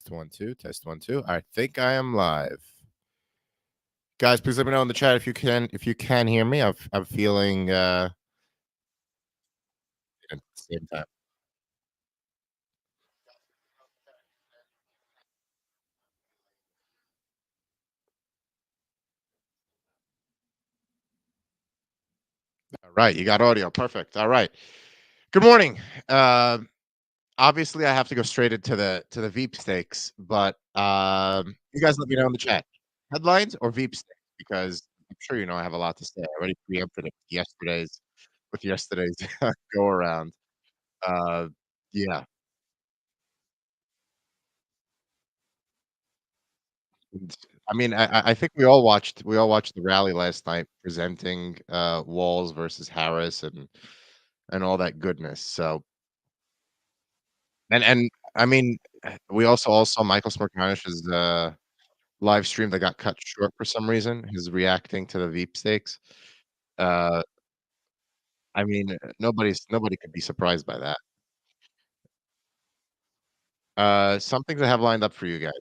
Test 1, 2, test 1, 2. I think I am live. Guys, please let me know in the chat if you can hear me. I'm feeling at the same time. All right, you got audio. Perfect. All right. Good morning. Uh, Obviously I have to go straight into the Veep stakes, but you guys let me know in the chat. Headlines or Veep stakes? Because I'm sure you know I have a lot to say. I already preempted it with yesterday's go around. Uh yeah. And, I mean, I think we all watched the rally last night presenting, Walz versus Harris and all that goodness, so and I mean, we also all saw Michael Smercanish's, live stream that got cut short for some reason, his reacting to the Veep stakes. Uh, I mean, nobody could be surprised by that. Some things I have lined up for you guys.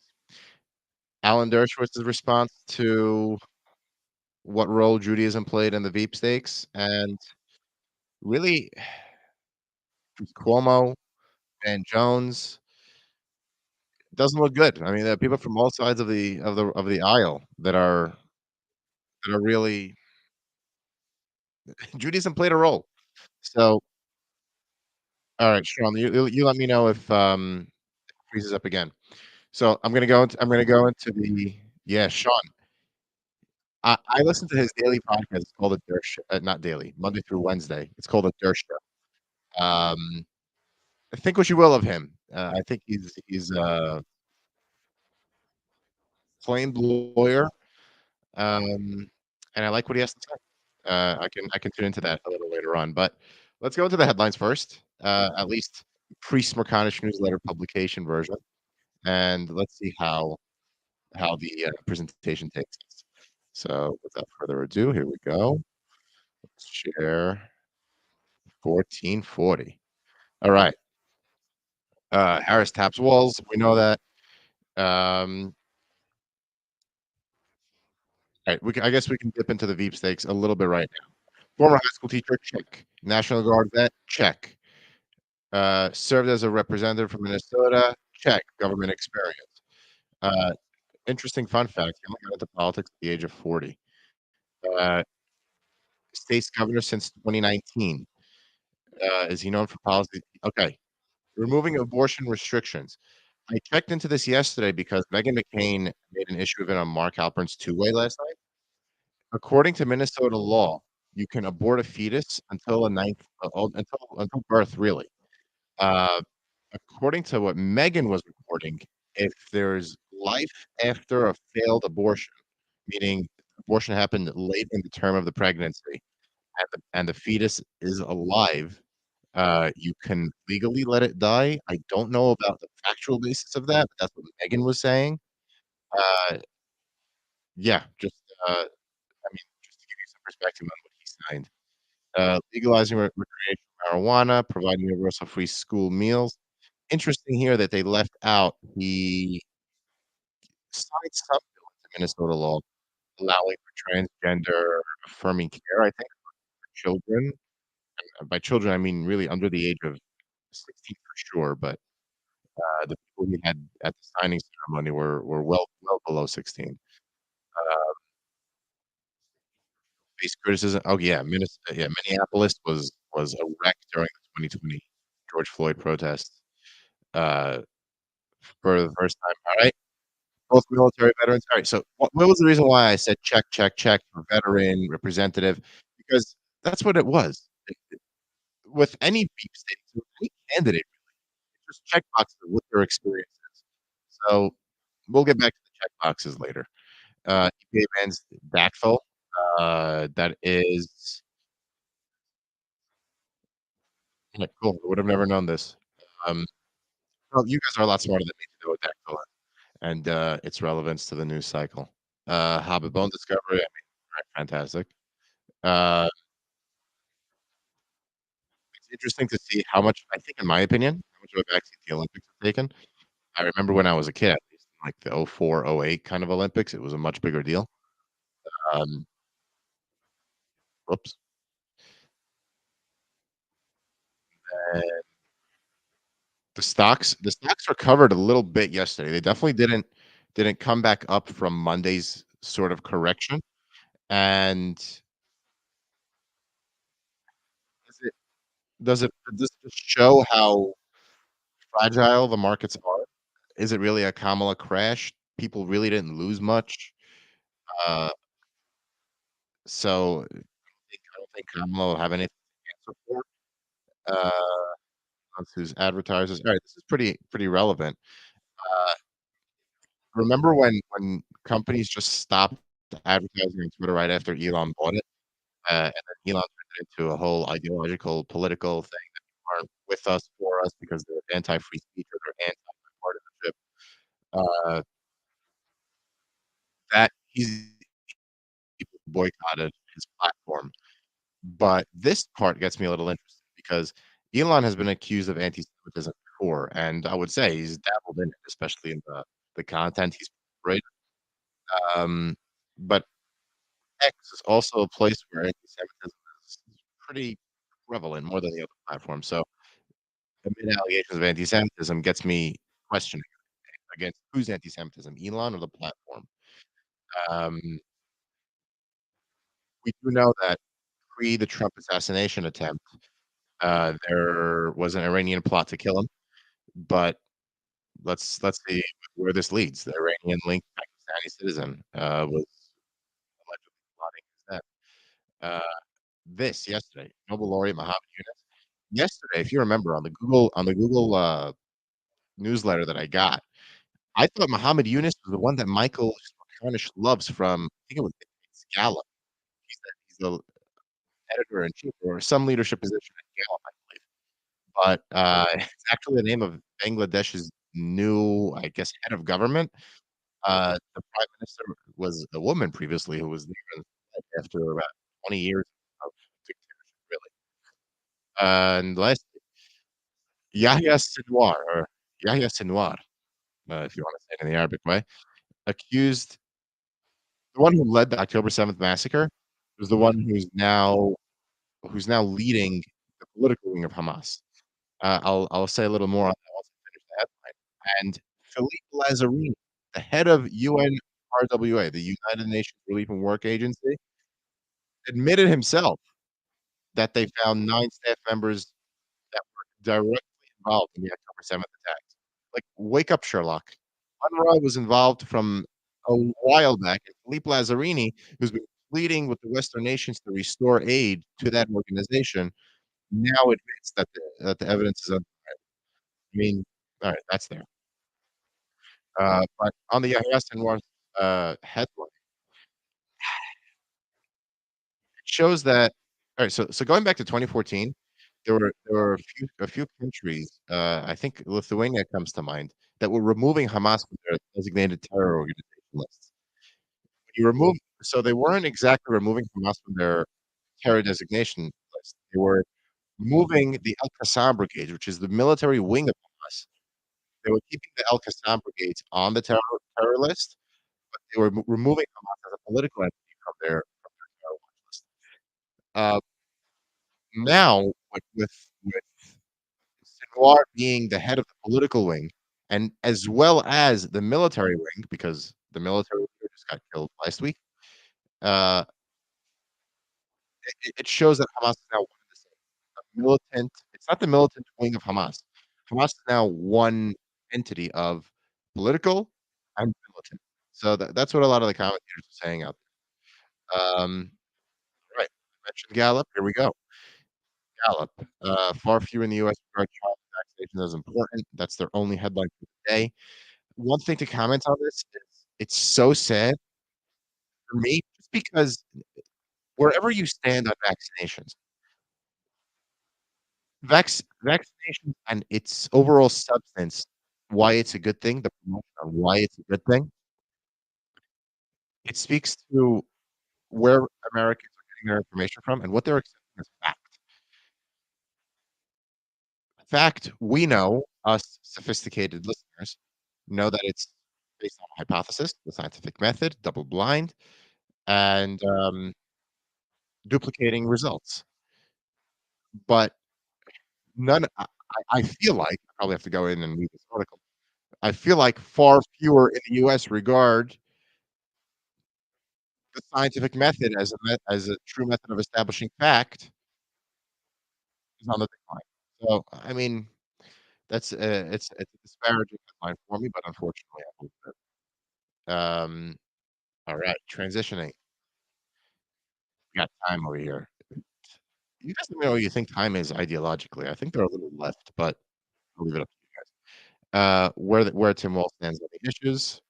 Alan Dershowitz's response to what role Judaism played in the Veep stakes, and really Cuomo and Jones doesn't look good. I mean, there are people from all sides of the aisle that are really Judaism played a role. So, all right, Sean, you let me know if it freezes up again. So I'm gonna go into the yeah, Sean. I listen to his daily podcast. It's called the Dersh not daily, Monday through Wednesday. It's called the Dersh Show. Think what you will of him. I think he's a claimed lawyer. And I like what he has to say. I can tune into that a little later on, but let's go into the headlines first, at least pre-Smerconish newsletter publication version, and let's see how the presentation takes us. So, without further ado, here we go. Let's share 1440. All right. Harris taps walls. We know that. All right. I guess we can dip into the Veep stakes a little bit right now. Former high school teacher, check. National Guard vet, check. Served as a representative from Minnesota, check. Government experience. Uh, Interesting fun fact, he only got into politics at the age of 40. Uh, State's governor since 2019. Is he known for policy? Okay. Removing abortion restrictions. I checked into this yesterday because Meghan McCain made an issue of it on Mark Halpern's two-way last night. According to Minnesota law, you can abort a fetus until a ninth until birth, really. Uh, According to what Megan was reporting, if there's life after a failed abortion, meaning abortion happened late in the term of the pregnancy and the fetus is alive, you can legally let it die. I don't know about the factual basis of that, but that's what Megan was saying. Uh, yeah, just to give you some perspective on what he signed. Legalizing recreational marijuana, providing universal free school meals. Interesting here that they left out he signed some bill into Minnesota law allowing for transgender affirming care, I think, for children. By children, I mean really under the age of 16 for sure, but, the people we had at the signing ceremony were well below 16. Uh, Faced criticism oh, yeah, Minneapolis was a wreck during the 2020 George Floyd protests, uh, for the first time. Alright. Both military veterans. Alright, so what was the reason why I said check, check, check for veteran, representative? Because that's what it was. With any beef state, with any candidate, it's just check boxes of what their experience is. So, we'll get back to the check boxes later. EPA bans Dactyl, that is yeah, cool, I would have never known this. Um, well, you guys are a lot smarter than me to know what Dactyl is and, its relevance to the news cycle. Hobbit bone discovery, I mean, right, fantastic. Uh, it's interesting to see how much I think in my opinion, how much of a backseat the Olympics have taken. I remember when I was a kid, at least in, like, the '04, '08 kind of Olympics, it was a much bigger deal. Um, whoops. And the stocks recovered a little bit yesterday. They definitely didn't come back up from Monday's sort of correction, and does it does it just show how fragile the markets are? Is it really a Kamala crash? People really didn't lose much. Uh, so I don't think Kamala will have anything to answer for. Uh, on whose advertisers. All right, this is pretty relevant. Uh, remember when companies just stopped advertising on Twitter right after Elon bought it? And then Elon turned it into a whole ideological, political thing that aren't with us, for us, because they're anti-free speech or they're anti-partisanship. Uh, that he's boycotted his platform. But this part gets me a little interested because Elon has been accused of anti-Semitism before, and I would say he's dabbled in it, especially in the content he's created. Um, but X is also a place where anti-Semitism is pretty prevalent more than the other platforms. So amid allegations of anti-Semitism gets me questioning against whose anti-Semitism, Elon or the platform. Um, we do know that pre the Trump assassination attempt, there was an Iranian plot to kill him, but let's see where this leads. The Iranian-linked Pakistani citizen was allegedly plotting his death. This yesterday, Nobel laureate Muhammad Yunus. Yesterday, if you remember on the Google newsletter that I got, I thought Muhammad Yunus was the one that Michael Smerconish loves from, I think it was Gallup. He's the editor in chief or some leadership position at Gallup, I believe. But it's actually the name of Bangladesh's new, I guess, head of government. The prime minister was a woman previously who was there after about 20 years of dictatorship, really. And last Yahya Sinwar, or Yahya Sinwar, if you wanna say it in the Arabic way, accused the one who led the October 7th massacre was the one who's now leading the political wing of Hamas. I'll say a little more on that once I finish the headline. And Philippe Lazzarini, the head of UNRWA, the United Nations Relief and Work Agency, admitted himself that they found 9 staff members that were directly involved in the October 7th attacks. Like, wake up, Sherlock. UNRWA was involved from a while back, and Philippe Lazzarini, who's been pleading with the Western nations to restore aid to that organization, now admits that the evidence is I mean, alright, that's there. But on the Yahya Sinwar's, headline, it shows that alright, so going back to 2014, there were a few countries, I think Lithuania comes to mind, that were removing Hamas from their designated terror organization lists. When you remove so they weren't exactly removing Hamas from their terror designation list. They were moving the Al-Qassam brigades, which is the military wing of Hamas. They were keeping the Al-Qassam brigades on the terror list, but they were removing Hamas as a political entity from their terror watch list. Uh, now, with Sinwar being the head of the political wing, and as well as the military wing, because the military leader just got killed last week, uh, it shows that Hamas is now one and the same. A militant it's not the militant wing of Hamas. Hamas is now one entity of political and militant. So that's what a lot of the commentators are saying out there. Right. I mentioned Gallup, here we go. Gallup, far fewer in the US regard child vaccinations as important. That's their only headline for the day. One thing to comment on this is it's so sad for me just because wherever you stand on vaccinations, vaccination and its overall substance, why it's a good thing, the promotion on why it's a good thing, it speaks to where Americans are getting their information from and what they're accepting as fact. Fact, we know, us sophisticated listeners, know that it's based on a hypothesis, the scientific method, double blind, and, duplicating results. But none I feel like I probably have to go in and read this article. I feel like far fewer in the US regard the scientific method as a true method of establishing fact is on the decline. So, I mean, that's, it's a disparaging headline for me, but unfortunately, I believe it. Alright, transitioning. We got time over here. You guys let me know what you think time is ideologically. I think they're a little left, but I'll leave it up to you guys. Where Tim Walz stands on the issues.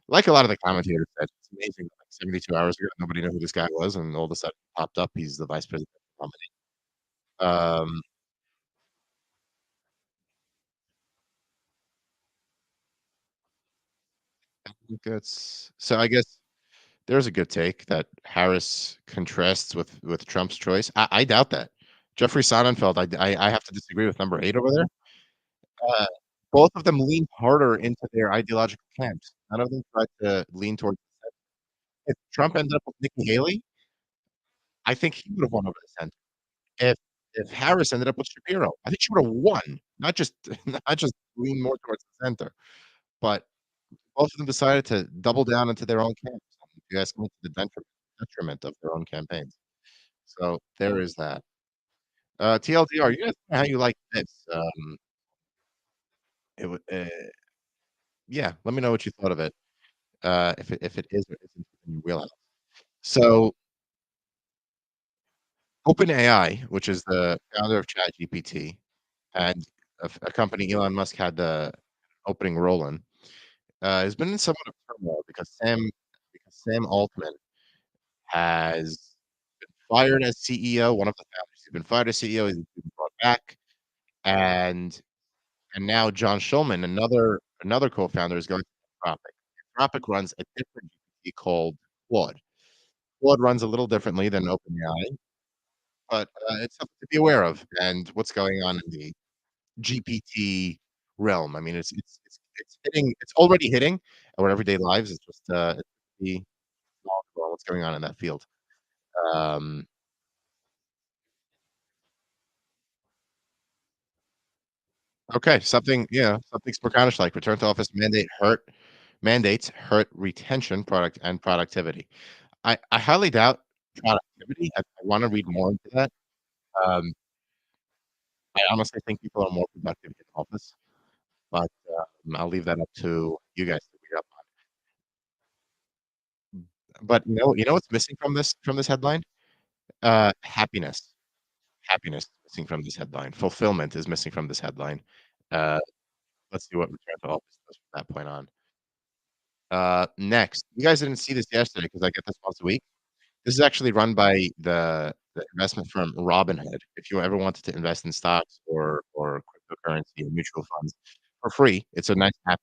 Like a lot of the commentators said, it's amazing that, like, 72 hours ago, nobody knew who this guy was, and all of a sudden popped up, he's the vice president nominee. Um, I think that's so I guess there's a good take that Harris contrasts with Trump's choice. I doubt that. Jeffrey Sonnenfeld, I have to disagree with number 8 over there. Uh, both of them lean harder into their ideological camps. None of them tried to lean towards the center. If Trump ended up with Nikki Haley, I think he would have won over the center. If Harris ended up with Shapiro, I think she would have won, not just not just lean more towards the center. But both of them decided to double down into their own camps. If you ask me, to the detriment of their own campaigns. So there is that. TLDR, you guys know how you like this. It would, yeah, let me know what you thought of it. If it is or isn't in your wheelhouse. So OpenAI, which is the founder of ChatGPT, and a company Elon Musk had the opening role in, has been in somewhat of turmoil because Sam Altman has been fired as CEO, one of the founders. He's been fired as CEO, he's been brought back, and now John Schulman, another co-founder, is going to Anthropic. Anthropic runs a different GPT called Claude. Claude runs a little differently than OpenAI, but, it's something to be aware of and what's going on in the GPT realm. I mean, it's already hitting our everyday lives. It's just, be knowledgeable on what's going on in that field. Um, okay, something, something Smerconish-like. Return to office mandates hurt retention, productivity. I highly doubt productivity. I wanna read more into that. Um, I honestly think people are more productive in office, but, I'll leave that up to you guys to figure out. But you know what's missing from this headline? Happiness. Happiness is missing from this headline. Fulfillment is missing from this headline. Uh, let's see what return to office does from that point on. Next, you guys didn't see this yesterday because I get this once a week. This is actually run by the investment firm Robinhood. If you ever wanted to invest in stocks or cryptocurrency or mutual funds for free, it's a nice app,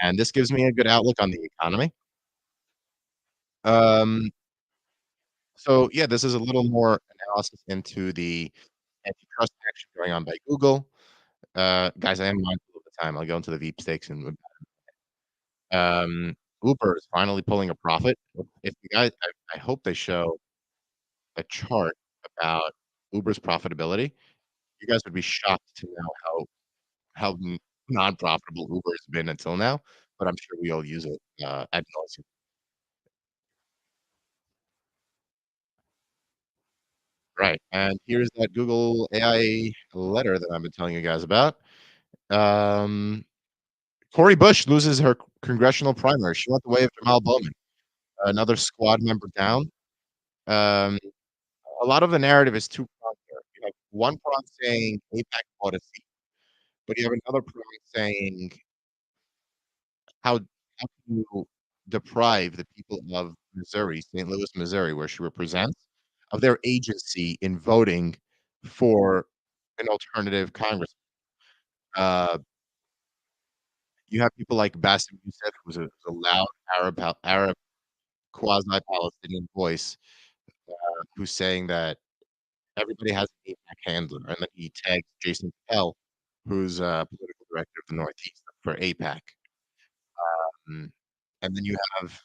and this gives me a good outlook on the economy. Um, so yeah, this is a little more analysis into the antitrust action going on by Google. Guys, I am mindful of the time. I'll go into the Veep stakes and Uber is finally pulling a profit. If you guys, I hope they show a chart about Uber's profitability. You guys would be shocked to know how non-profitable Uber has been until now, but I'm sure we all use it, ad nauseam. Right, and here's that Google AI letter that I've been telling you guys about. Um, Cori Bush loses her congressional primary. She went the way of Jamal Bowman, another squad member down. Um, a lot of the narrative is two-pronged here. You have one prong saying AIPAC bought a seat, but you have another prong saying how can you deprive the people of Missouri, St. Louis, Missouri, where she represents, of their agency in voting for an alternative Congress. Uh, you have people like Bassem Youssef, who's a loud Arab quasi-Palestinian voice, who's saying that everybody has an AIPAC handler, and then he tags Jason Patel, who's, political director of the Northeast for AIPAC. And then you have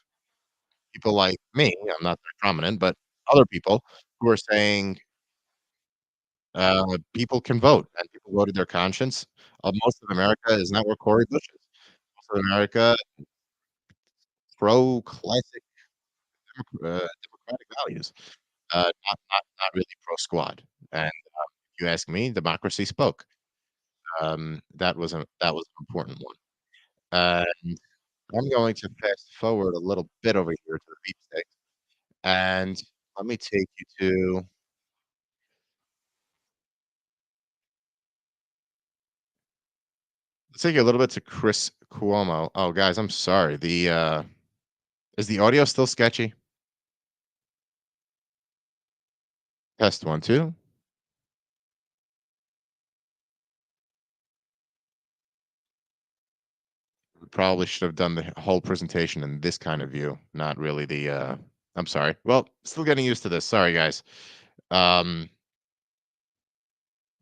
people like me, I'm not that prominent, but other people who are saying, people can vote and people voted their conscience. Most of America is not where Cory Bush is. Most of America pro classic democratic values, not really pro squad. And if you ask me, democracy spoke. That was an important one. And I'm going to fast forward a little bit over here to the beef steak, and let me take you to let's take you a little bit to Chris Cuomo. Oh, guys, I'm sorry. Is the audio still sketchy? Test 1, 2. We probably should have done the whole presentation in this kind of view, not really I'm sorry. Well, still getting used to this. Sorry, guys. Um,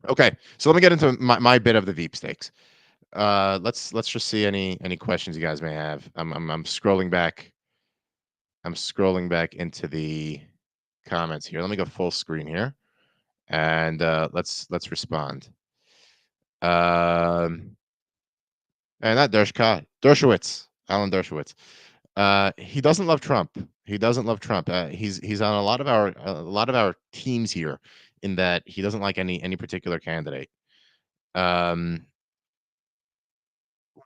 okay, so let me get into my bit of the Veep stakes. Let's just see any questions you guys may have. I'm scrolling back. I'm scrolling back into the comments here. Let me go full screen here, and let's respond. Um, and not Dershowitz, Alan Dershowitz. He doesn't love Trump. He doesn't love Trump. He's on a lot of our teams here, in that he doesn't like any particular candidate. Um,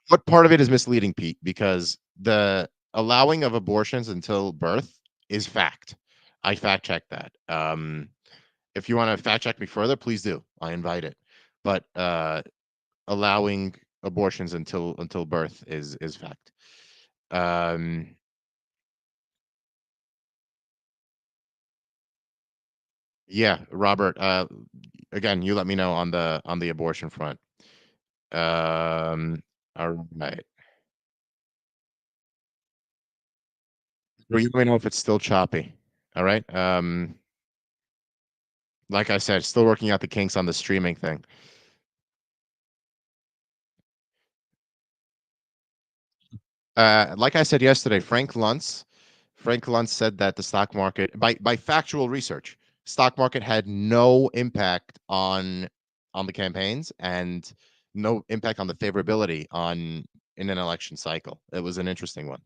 what part of it is misleading, Pete? Because the allowing of abortions until birth is fact. I fact checked that. If you want to fact check me further, please do. I invite it. But allowing abortions until birth is fact. Um, yeah, Robert. Again, you let me know on the abortion front. Um, all right. Well, you let me know if it's still choppy. All right. Like I said, still working out the kinks on the streaming thing. Like I said yesterday, Frank Luntz said that the stock market, by factual research, stock market had no impact on the campaigns, and no impact on the favorability on in an election cycle. It was an interesting one.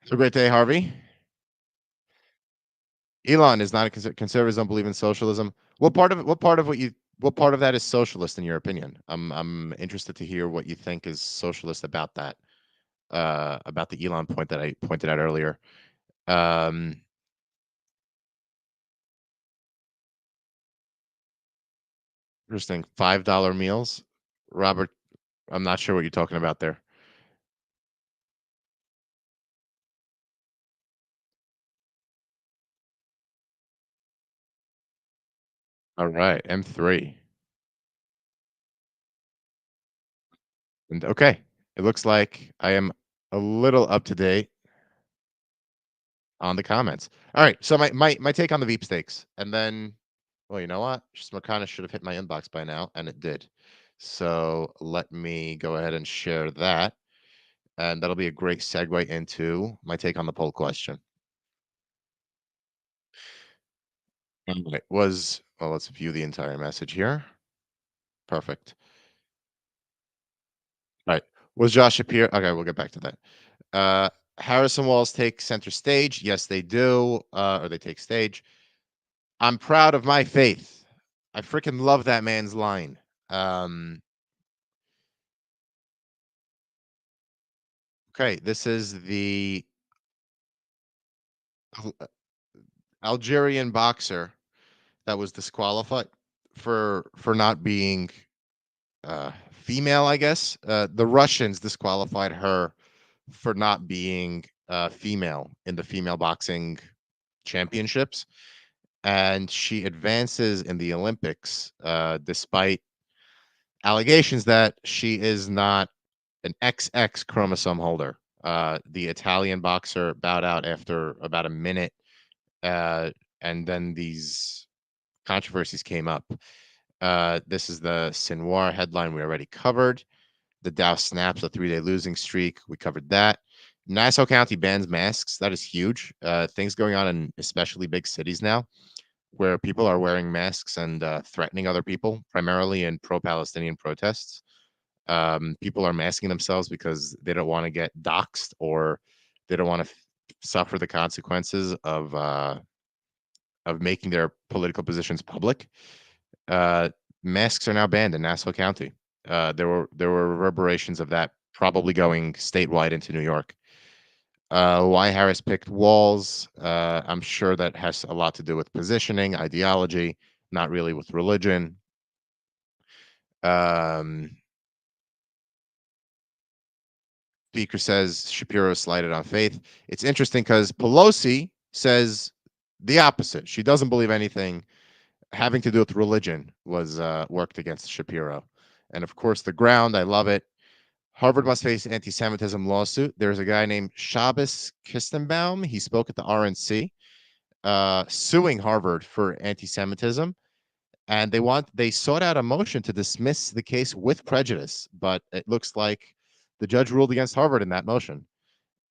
Have a great day, Harvey. Elon is not a conservatives don't believe in socialism. What part of that is socialist in your opinion? I'm interested to hear what you think is socialist about the Elon point that I pointed out earlier. Um, Interesting. $5 meals. Robert, I'm not sure what you're talking about there. All right, M3. And okay, it looks like I am a little up to date on the comments. All right, so my take on the Veep stakes, and then, well, you know what? Smirkana should have hit my inbox by now, and it did. So let me go ahead and share that, and that'll be a great segue into my take on the poll question. It was well, let's view the entire message here. Perfect. Right. Was Josh Shapiro okay, we'll get back to that. Uh, Harrison Walls take center stage. Yes, they do, or they take stage. I'm proud of my faith. I freaking love that man's line. Um, okay, this is the Algerian boxer that was disqualified for not being female, I guess. The Russians disqualified her for not being female in the female boxing championships, and she advances in the Olympics despite allegations that she is not an XX chromosome holder. The Italian boxer bowed out after about a minute, uh, and then these controversies came up. This is the Sinwar headline we already covered. The Dow snaps a 3-day losing streak. We covered that. Nassau County bans masks. That is huge. Things going on in especially big cities now where people are wearing masks and threatening other people, primarily in pro-Palestinian protests. People are masking themselves because they don't want to get doxxed or they don't want to suffer the consequences of making their political positions public. Uh, Masks are now banned in Nassau County. There were reverberations of that probably going statewide into New York. Why Harris picked walls? I'm sure that has a lot to do with positioning, ideology, not really with religion. Um, Speaker says Shapiro slighted on faith. It's interesting because Pelosi says the opposite. She doesn't believe anything having to do with religion was worked against Shapiro. And of course, the ground. I love it. Harvard must face anti-Semitism lawsuit. There's a guy named Shabbos Kistenbaum. He spoke at the RNC, suing Harvard for anti-Semitism, and they sought out a motion to dismiss the case with prejudice, but it looks like the judge ruled against Harvard in that motion.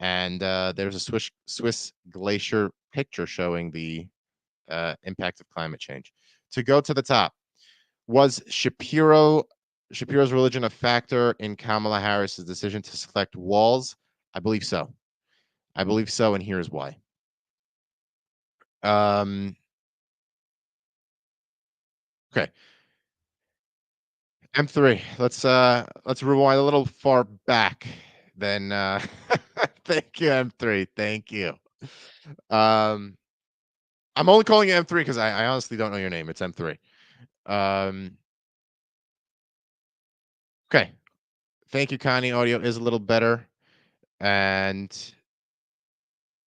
And there's a Swiss glacier picture showing the impact of climate change. To go to the top, was Shapiro's religion a factor in Kamala Harris's decision to select Walz? I believe so. I believe so, and here's why. Um, okay. M3. Let's rewind a little far back. Then thank you, M3. Thank you. Um, I'm only calling you M3 because I honestly don't know your name. It's M3. Um, okay. Thank you, Connie. Audio is a little better. And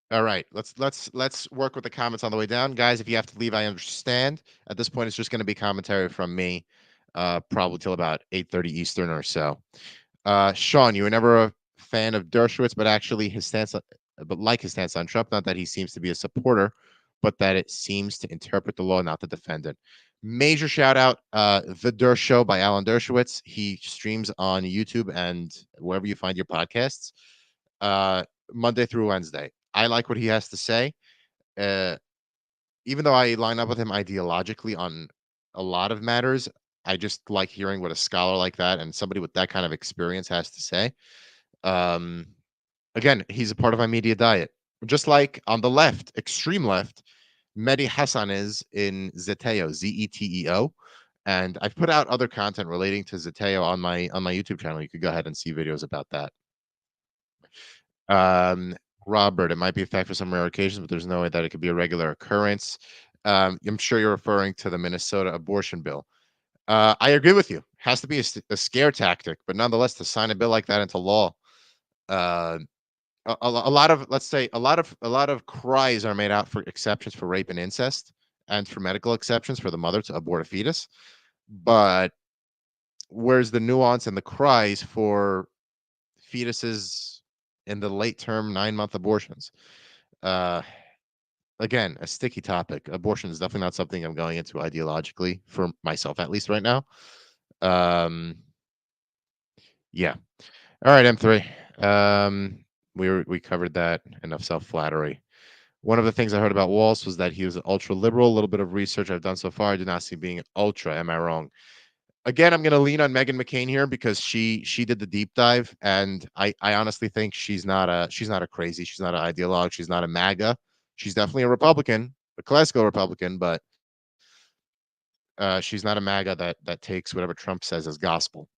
all right, let's work with the comments on the way down, guys. If you have to leave, I understand. At this point, it's just going to be commentary from me, probably till about 8:30 Eastern or so. Sean, you were never a fan of Dershowitz, but actually his stance, but like his stance on Trump, not that he seems to be a supporter, but that it seems to interpret the law, not the defendant. Major shout out, The Dersh Show by Alan Dershowitz. He streams on YouTube and wherever you find your podcasts, uh, Monday through Wednesday. I like what he has to say. Uh, Even though I line up with him ideologically on a lot of matters, I just like hearing what a scholar like that and somebody with that kind of experience has to say. Um, Again, he's a part of my media diet. Just like on the left, extreme left, Mehdi Hassan is in Zeteo, Zeteo. And I've put out other content relating to Zeteo on my YouTube channel. You could go ahead and see videos about that. Um, Robert, it might be a fact for some rare occasions, but there's no way that it could be a regular occurrence. I'm sure you're referring to the Minnesota abortion bill. I agree with you. Has to be a scare tactic, but nonetheless, to sign a bill like that into law, uh, a lot of, let's say, a lot of cries are made out for exceptions for rape and incest, and for medical exceptions for the mother to abort a fetus. But where's the nuance and the cries for fetuses in the late term 9-month abortions? Uh, Again, a sticky topic. Abortion is definitely not something I'm going into ideologically for myself, at least right now. Um, yeah. All right, M3. We covered that. Enough self flattery. One of the things I heard about Walz was that he was ultra liberal. A little bit of research I've done so far, I do not see being ultra. Am I wrong? Again, I'm going to lean on Megan McCain here because she did the deep dive, and I honestly think she's not a crazy, she's not an ideologue, she's not a MAGA. She's definitely a Republican, a classical Republican, but she's not a MAGA that takes whatever Trump says as gospel.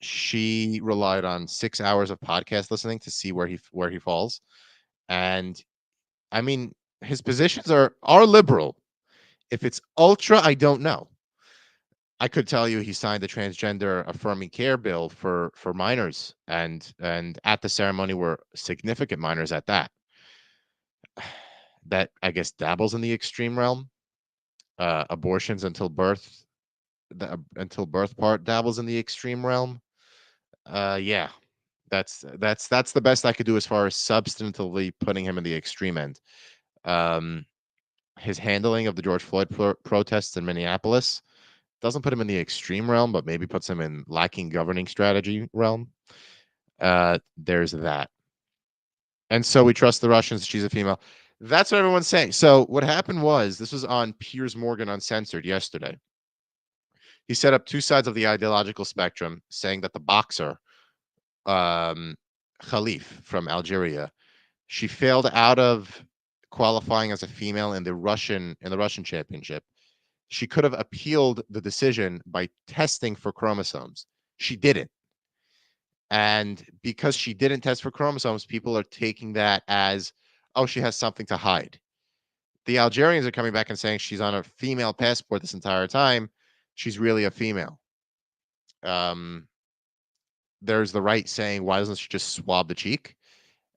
She relied on 6 hours of podcast listening to see where he falls, and I mean his positions are liberal. If it's ultra, I don't know. I could tell you he signed the transgender affirming care bill for minors, and at the ceremony were significant minors at that. That I guess dabbles in the extreme realm. Abortions until birth, the until birth part dabbles in the extreme realm. Yeah, that's the best I could do as far as substantively putting him in the extreme end. Um, his handling of the George Floyd protests in Minneapolis. Doesn't put him in the extreme realm, but maybe puts him in lacking governing strategy realm. There's that. And so we trust the Russians. She's a female. That's what everyone's saying. So what happened was this was on Piers Morgan Uncensored yesterday. He set up two sides of the ideological spectrum, saying that the boxer, um, Khalif from Algeria, she failed out of qualifying as a female in the Russian championship. She could have appealed the decision by testing for chromosomes. She didn't. And because she didn't test for chromosomes, people are taking that as, oh, she has something to hide. The Algerians are coming back and saying she's on a female passport this entire time. She's really a female. Um, there's the right saying, why doesn't she just swab the cheek?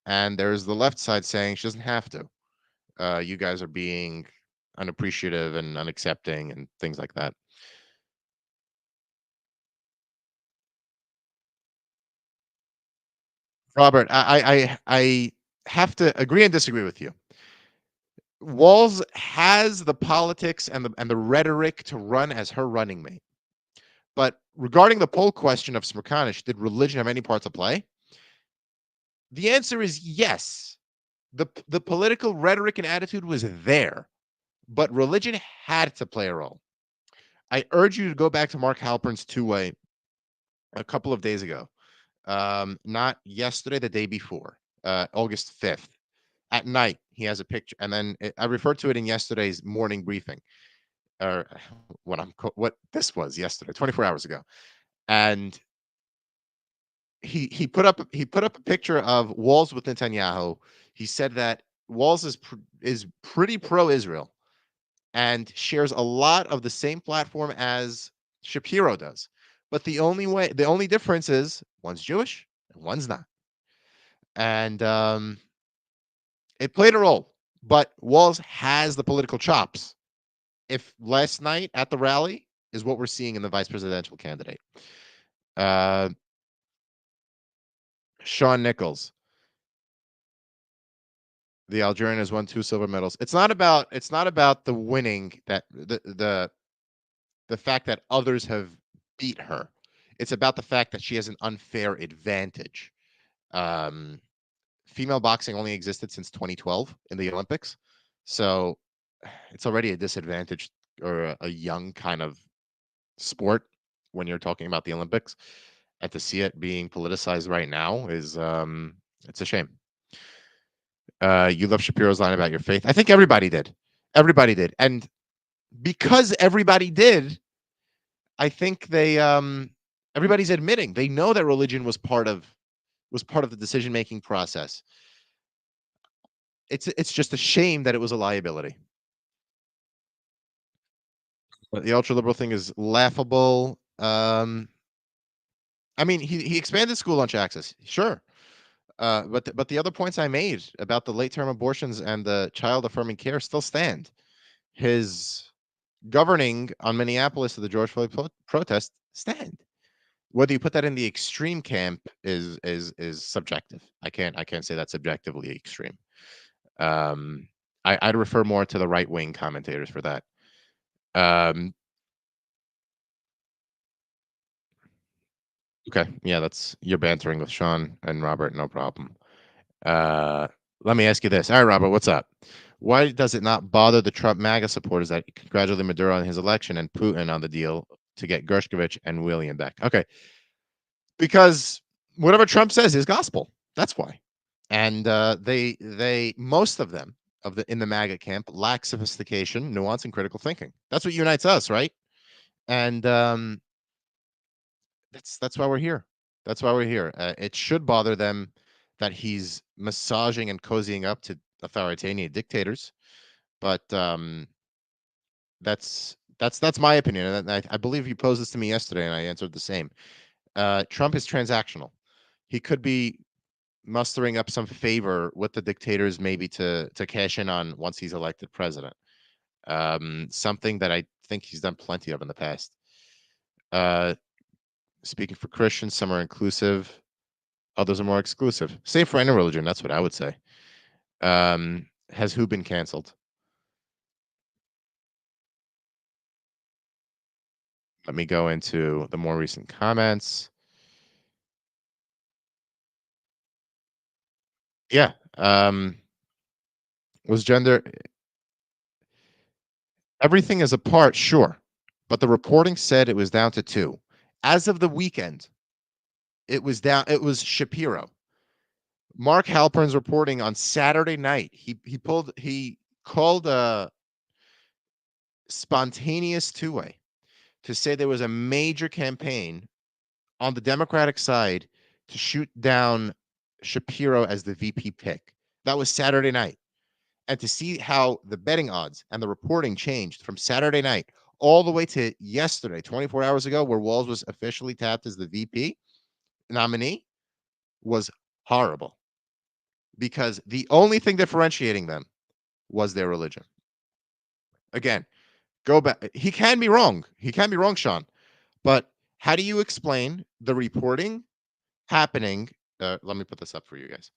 And there's the left side saying she doesn't have to. You guys are being unappreciative and unaccepting and things like that. Robert, I have to agree and disagree with you. Walls has the politics and the rhetoric to run as her running mate. But regarding the poll question of Smerconish, did religion have any part to play? The answer is yes. The political rhetoric and attitude was there, but religion had to play a role. I urge you to go back to Mark Halpern's two-way a couple of days ago. Not yesterday, the day before, August 5th. At night, he has a picture, and then I referred to it in yesterday's morning briefing, or what this was yesterday, 24 hours ago, and he put up a picture of Walls with Netanyahu. He said that Walls is pretty pro-Israel and shares a lot of the same platform as Shapiro does. But the only difference is one's Jewish and one's not. And it played a role, but Walls has the political chops. If last night at the rally is what we're seeing in the vice presidential candidate. Uh, Sean Nichols, the Algerian has won 2 silver medals. It's not about the winning that the fact that others have beat her. It's about the fact that she has an unfair advantage. Um, Female boxing only existed since 2012 in the Olympics, so it's already a disadvantage or a young kind of sport when you're talking about the Olympics. And to see it being politicized right now is it's a shame. You love Shapiro's line about your faith. I think everybody did. Everybody did. And because everybody did, I think everybody's admitting they know that religion was part of the decision-making process. It's just a shame that it was a liability. But the ultra liberal thing is laughable. I mean, he expanded school lunch access, sure. But the other points I made about the late term abortions and the child affirming care still stand. His governing on Minneapolis of the George Floyd protest stand. Whether you put that in the extreme camp is subjective. I can't say that's subjectively extreme. Um, I'd refer more to the right wing commentators for that. Um, okay, yeah, that's you're bantering with Sean and Robert, no problem. Uh, Let me ask you this. All right, Robert, what's up? Why does it not bother the Trump MAGA supporters that congratulated Maduro on his election and Putin on the deal to get Gershkovich and William back? Okay, because whatever Trump says is gospel. That's why. And they most of them of the in the MAGA camp lack sophistication, nuance, and critical thinking. That's what unites us, right? And that's why we're here. That's why we're here. It should bother them that he's massaging and cozying up to authoritarian dictators, but that's my opinion, and I believe you posed this to me yesterday, and I answered the same. Trump is transactional. He could be mustering up some favor with the dictators, maybe to cash in on once he's elected president. Something that I think he's done plenty of in the past. Uh, Speaking for Christians, some are inclusive, others are more exclusive. Same for any religion. That's what I would say. Has who been canceled? Let me go into the more recent comments. Yeah. Was gender everything is apart, sure, but the reporting said it was down to 2. As of the weekend, it was Shapiro. Mark Halpern's reporting on Saturday night. He called a spontaneous two-way to say there was a major campaign on the Democratic side to shoot down Shapiro as the VP pick. That was Saturday night. And to see how the betting odds and the reporting changed from Saturday night all the way to yesterday, 24 hours ago, where Walz was officially tapped as the VP nominee, was horrible because the only thing differentiating them was their religion. Again, go back. He can be wrong. He can be wrong, Sean. But how do you explain the reporting happening? Let me put this up for you guys.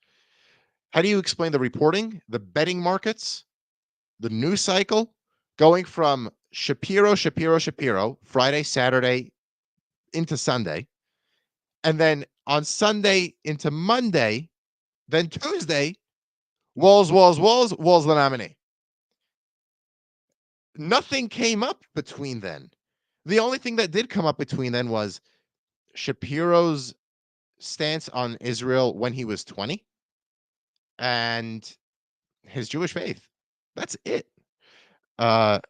How do you explain the reporting, the betting markets, the news cycle going from Shapiro, Friday, Saturday into Sunday, and then on Sunday into Monday, then Tuesday, Walz the nominee. Nothing came up between then. The only thing that did come up between then was Shapiro's stance on Israel when he was 20 and his Jewish faith. That's it. Uh,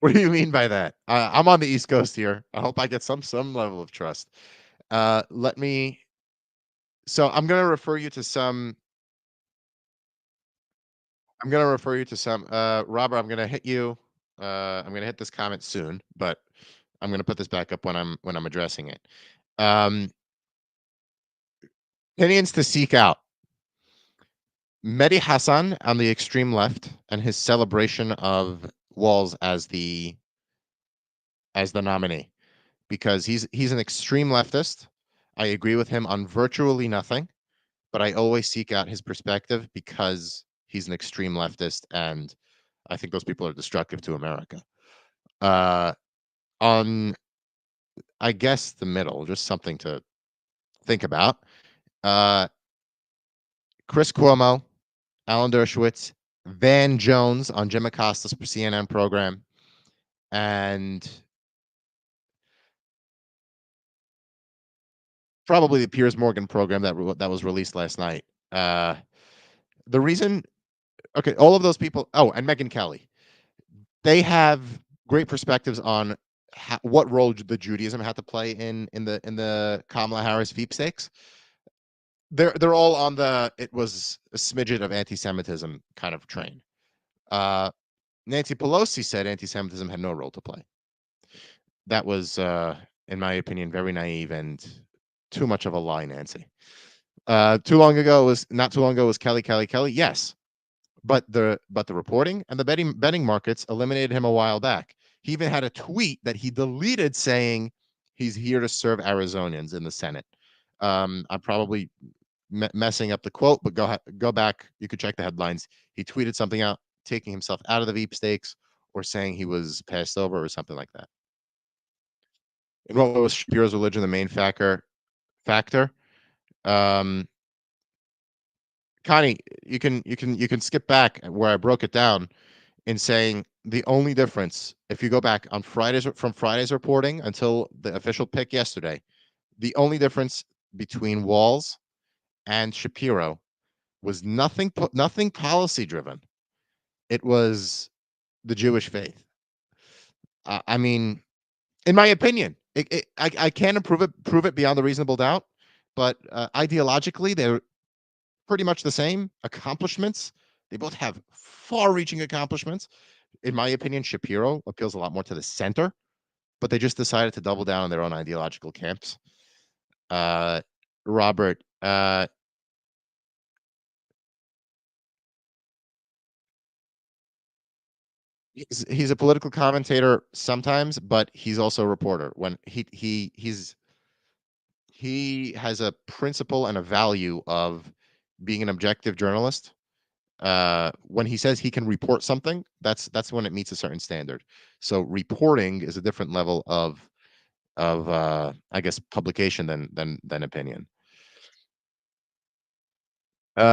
what do you mean by that? I'm on the East Coast here. I hope I get some level of trust. Let me. So I'm gonna refer you to some. I'm gonna refer you to some. Robert, I'm gonna hit you. I'm gonna hit this comment soon, but I'm gonna put this back up when I'm addressing it. Um, Opinions to seek out. Mehdi Hassan on the extreme left and his celebration of Walz as the nominee because he's an extreme leftist. I agree with him on virtually nothing, but I always seek out his perspective because he's an extreme leftist and I think those people are destructive to America. Uh on I guess the middle, just something to think about. Uh Chris Cuomo, Alan Dershowitz, Van Jones on Jim Acosta's CNN program, and probably the Piers Morgan program that was released last night. Uh, the reason, okay, all of those people. Oh, and Megyn Kelly. They have great perspectives on what role the Judaism had to play in the Kamala Harris sweepstakes. They're all on the it was a smidget of anti-Semitism kind of train. Uh, Nancy Pelosi said anti-Semitism had no role to play. That was, in my opinion, very naive and too much of a lie, Nancy. Too long ago was not too long ago was Kelly. Yes, but the reporting and the betting markets eliminated him a while back. He even had a tweet that he deleted saying he's here to serve Arizonians in the Senate. I'm probably messing up the quote, but go back. You could check the headlines. He tweeted something out, taking himself out of the Veep stakes or saying he was passed over or something like that. And what was Shapiro's religion the main factor? Um, Connie, you can skip back where I broke it down in saying the only difference, if you go back on Friday's reporting until the official pick yesterday, the only difference between Walz and Shapiro was nothing policy driven. It was the Jewish faith. I mean, in my opinion, I can't prove it beyond a reasonable doubt, but ideologically, they're pretty much the same accomplishments. They both have far-reaching accomplishments. In my opinion, Shapiro appeals a lot more to the center, but they just decided to double down on their own ideological camps. Robert, he's a political commentator sometimes, but he's also a reporter. When he has a principle and a value of being an objective journalist. when he says he can report something, that's when it meets a certain standard. So reporting is a different level of I guess publication than opinion.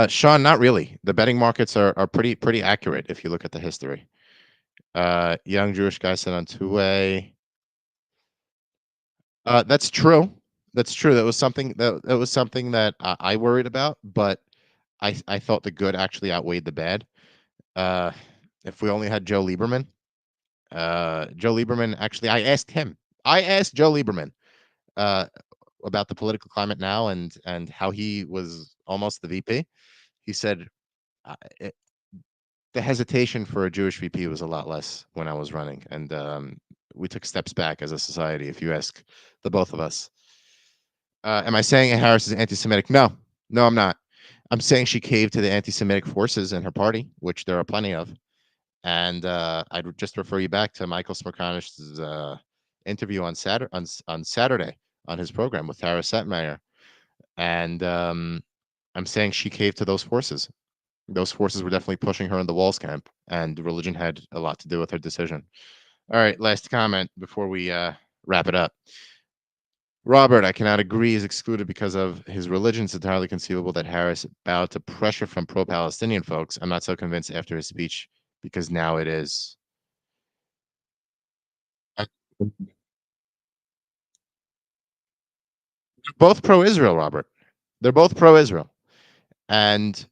Sean, not really. The betting markets are pretty accurate if you look at the history. Young Jewish guy said on two-way. That's true. That's true. That was something that I worried about, but I thought the good actually outweighed the bad. Uh, if we only had Joe Lieberman actually, I asked Joe Lieberman uh, about the political climate now and how he was almost the VP. He said uh, it, the hesitation for a Jewish VP was a lot less when I was running, and we took steps back as a society. If you ask the both of us, am I saying Harris is anti-Semitic? No, no, I'm not. I'm saying she caved to the anti-Semitic forces in her party, which there are plenty of. And I'd just refer you back to Michael Smerconisch's interview on Saturday on his program with Tara Setmeyer. And I'm saying she caved to those forces. Those forces were definitely pushing her in the walls camp, and religion had a lot to do with her decision. All right, last comment before we wrap it up. Robert, I cannot agree is excluded because of his religion. It's entirely conceivable that Harris bowed to pressure from pro-Palestinian folks. I'm not so convinced after his speech because now it is. Both pro-Israel, Robert. They're both pro-Israel, and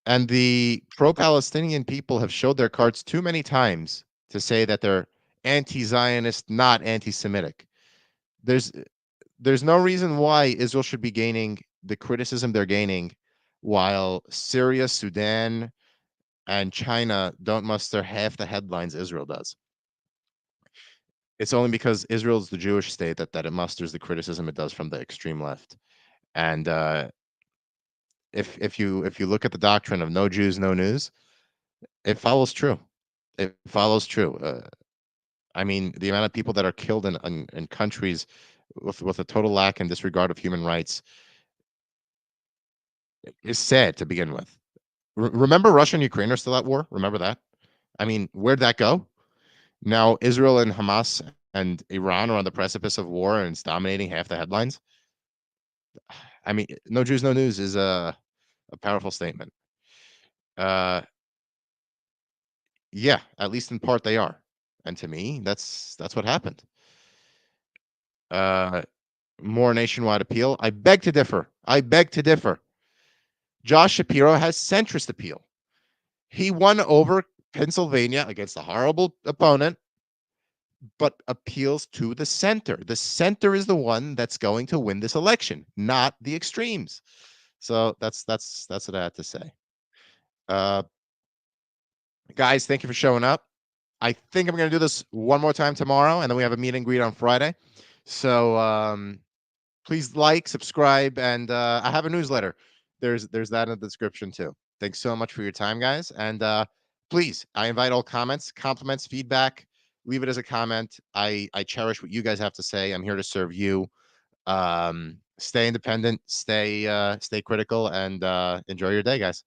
the pro-Palestinian people have showed their cards too many times to say that they're anti-Zionist, not anti-Semitic. There's there's no reason why Israel should be gaining the criticism they're gaining, while Syria, Sudan, and China don't muster half the headlines Israel does. It's only because Israel's the Jewish state that it musters the criticism it does from the extreme left. And if you look at the doctrine of no Jews, no news, it follows true. It follows true. I mean, the amount of people that are killed in countries with a total lack and disregard of human rights is sad to begin with. Remember, Russia and Ukraine are still at war. Remember that? I mean, where'd that go? Now Israel and Hamas and Iran are on the precipice of war, and it's dominating half the headlines. I mean, no Jews, no news is a powerful statement. Uh, yeah, at least in part they are, and to me, that's what happened. Uh, more nationwide appeal. I beg to differ. I beg to differ. Josh Shapiro has centrist appeal. He won over Pennsylvania against a horrible opponent, but appeals to the center. The center is the one that's going to win this election, not the extremes. So that's what I had to say. Uh, guys, thank you for showing up. I think I'm going to do this one more time tomorrow, and then we have a meet and greet on Friday. So please like, subscribe, and I have a newsletter. There's that in the description too. Thanks so much for your time, guys, and please, I invite all comments, compliments, feedback. Leave it as a comment. I cherish what you guys have to say. I'm here to serve you. Stay independent, stay critical, and enjoy your day, guys.